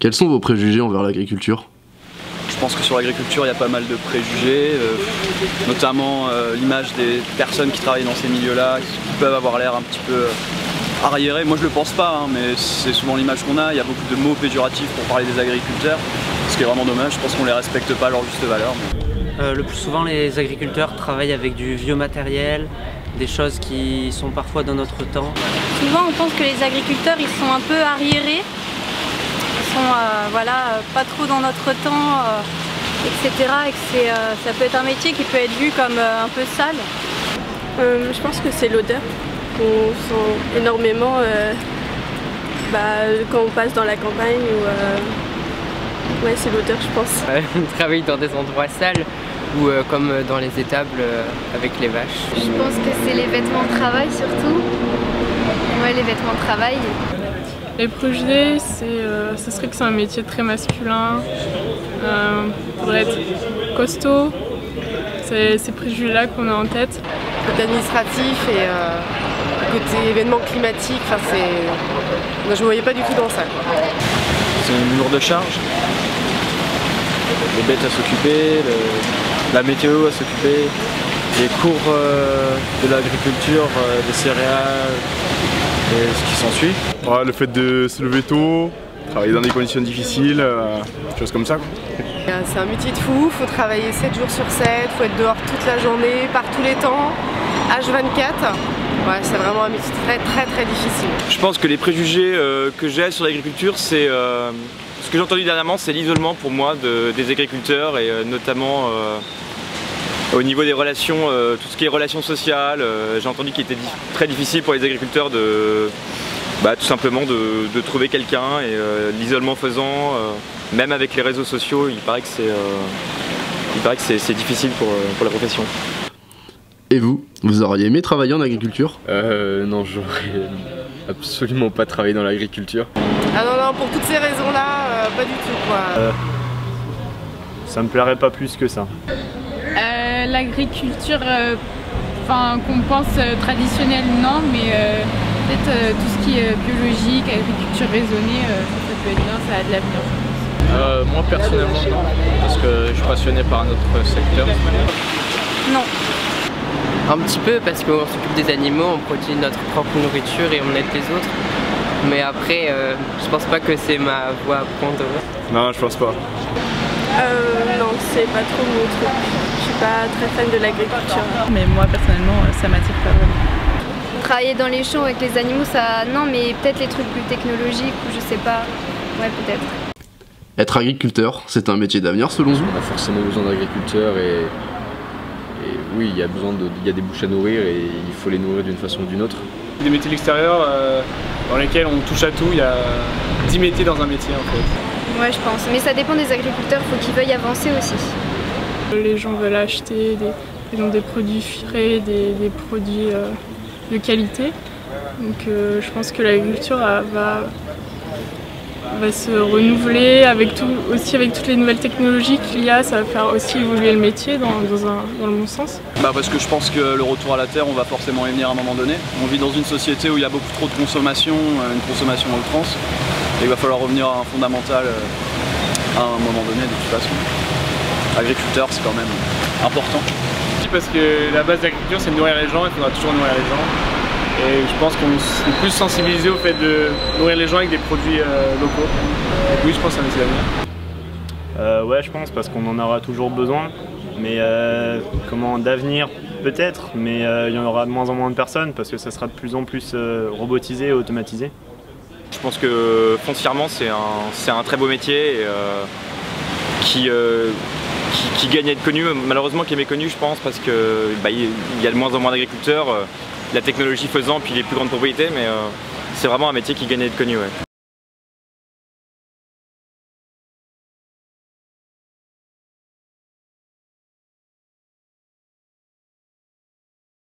Quels sont vos préjugés envers l'agriculture? Je pense que sur l'agriculture, il y a pas mal de préjugés, notamment l'image des personnes qui travaillent dans ces milieux-là, qui peuvent avoir l'air un petit peu arriérées. Moi je le pense pas, hein, mais c'est souvent l'image qu'on a. Il y a beaucoup de mots péjoratifs pour parler des agriculteurs, ce qui est vraiment dommage. Je pense qu'on les respecte pas à leur juste valeur. Le plus souvent, les agriculteurs travaillent avec du vieux matériel, des choses qui sont parfois dans notre temps. Souvent, on pense que les agriculteurs, ils sont un peu arriérés. Ils sont voilà, pas trop dans notre temps, etc. Et que ça peut être un métier qui peut être vu comme un peu sale. Je pense que c'est l'odeur qu'on sent énormément quand on passe dans la campagne. Ouais, c'est l'odeur, je pense. On travaille dans des endroits sales ou comme dans les étables avec les vaches. Je pense que c'est les vêtements de travail surtout. Ouais, les vêtements de travail. Les préjugés, ce serait que c'est un métier très masculin. Faudrait être costaud. C'est ces préjugés-là qu'on a en tête. Côté administratif et côté événements climatiques, je ne me voyais pas du tout dans ça. C'est une lourde charge. Les bêtes à s'occuper, la météo à s'occuper, les cours de l'agriculture, des céréales et ce qui s'ensuit. Ouais, le fait de se lever tôt, travailler dans des conditions difficiles, des choses comme ça. C'est un métier de fou, il faut travailler 7 jours sur 7, il faut être dehors toute la journée, par tous les temps, H24. Ouais, c'est vraiment un métier très difficile. Je pense que les préjugés que j'ai sur l'agriculture, c'est ce que j'ai entendu dernièrement, c'est l'isolement pour moi des agriculteurs et notamment au niveau des relations, tout ce qui est relations sociales. J'ai entendu qu'il était très difficile pour les agriculteurs de tout simplement de trouver quelqu'un et l'isolement faisant, même avec les réseaux sociaux, il paraît que c'est difficile pour la profession. Et vous auriez aimé travailler en agriculture? Non, j'aurais absolument pas travaillé dans l'agriculture. Ah non, pour toutes ces raisons-là, pas du tout quoi. Ça me plairait pas plus que ça. L'agriculture, qu'on pense traditionnelle, non, mais peut-être tout ce qui est biologique, agriculture raisonnée, ça peut être bien, ça a de l'avenir. Moi personnellement non, parce que je suis passionné par notre secteur. Non. Un petit peu parce qu'on s'occupe des animaux, on produit notre propre nourriture et on aide les autres. Mais après, je pense pas que c'est ma voie à prendre. Non, je pense pas. Non, c'est pas trop mon truc. Je suis pas très fan de l'agriculture. Mais moi, personnellement, ça m'attire pas vraiment. Travailler dans les champs avec les animaux, ça... Non, mais peut-être les trucs plus technologiques ou je sais pas. Ouais, peut-être. Être agriculteur, c'est un métier d'avenir selon vous? On a forcément besoin d'agriculteurs et oui, il y a des bouches à nourrir et il faut les nourrir d'une façon ou d'une autre. Des métiers de l'extérieur dans lesquels on touche à tout, il y a 10 métiers dans un métier en fait. Ouais, je pense. Mais ça dépend des agriculteurs, il faut qu'ils veuillent avancer aussi. Les gens veulent acheter des produits frais, des produits de qualité. Donc je pense que l'agriculture va se renouveler aussi avec toutes les nouvelles technologies qu'il y a, ça va faire aussi évoluer le métier dans le bon sens. Parce que je pense que le retour à la terre, on va forcément y venir à un moment donné. On vit dans une société où il y a beaucoup trop de consommation, une consommation à outrance, et il va falloir revenir à un fondamental à un moment donné de toute façon. Agriculteur, c'est quand même important. Parce que la base de l'agriculture, c'est de nourrir les gens, il faudra toujours nourrir les gens. Et je pense qu'on est plus sensibilisé au fait de nourrir les gens avec des produits locaux. Donc oui, je pense que c'est un métier d'avenir. Ouais, je pense, parce qu'on en aura toujours besoin. Mais d'avenir peut-être, mais il y en aura de moins en moins de personnes parce que ça sera de plus en plus robotisé et automatisé. Je pense que foncièrement c'est un très beau métier et, qui gagne à être connu, malheureusement qui est méconnu je pense parce que il y a de moins en moins d'agriculteurs. La technologie faisant, puis les plus grandes propriétés, mais c'est vraiment un métier qui gagne à être connu. Ouais.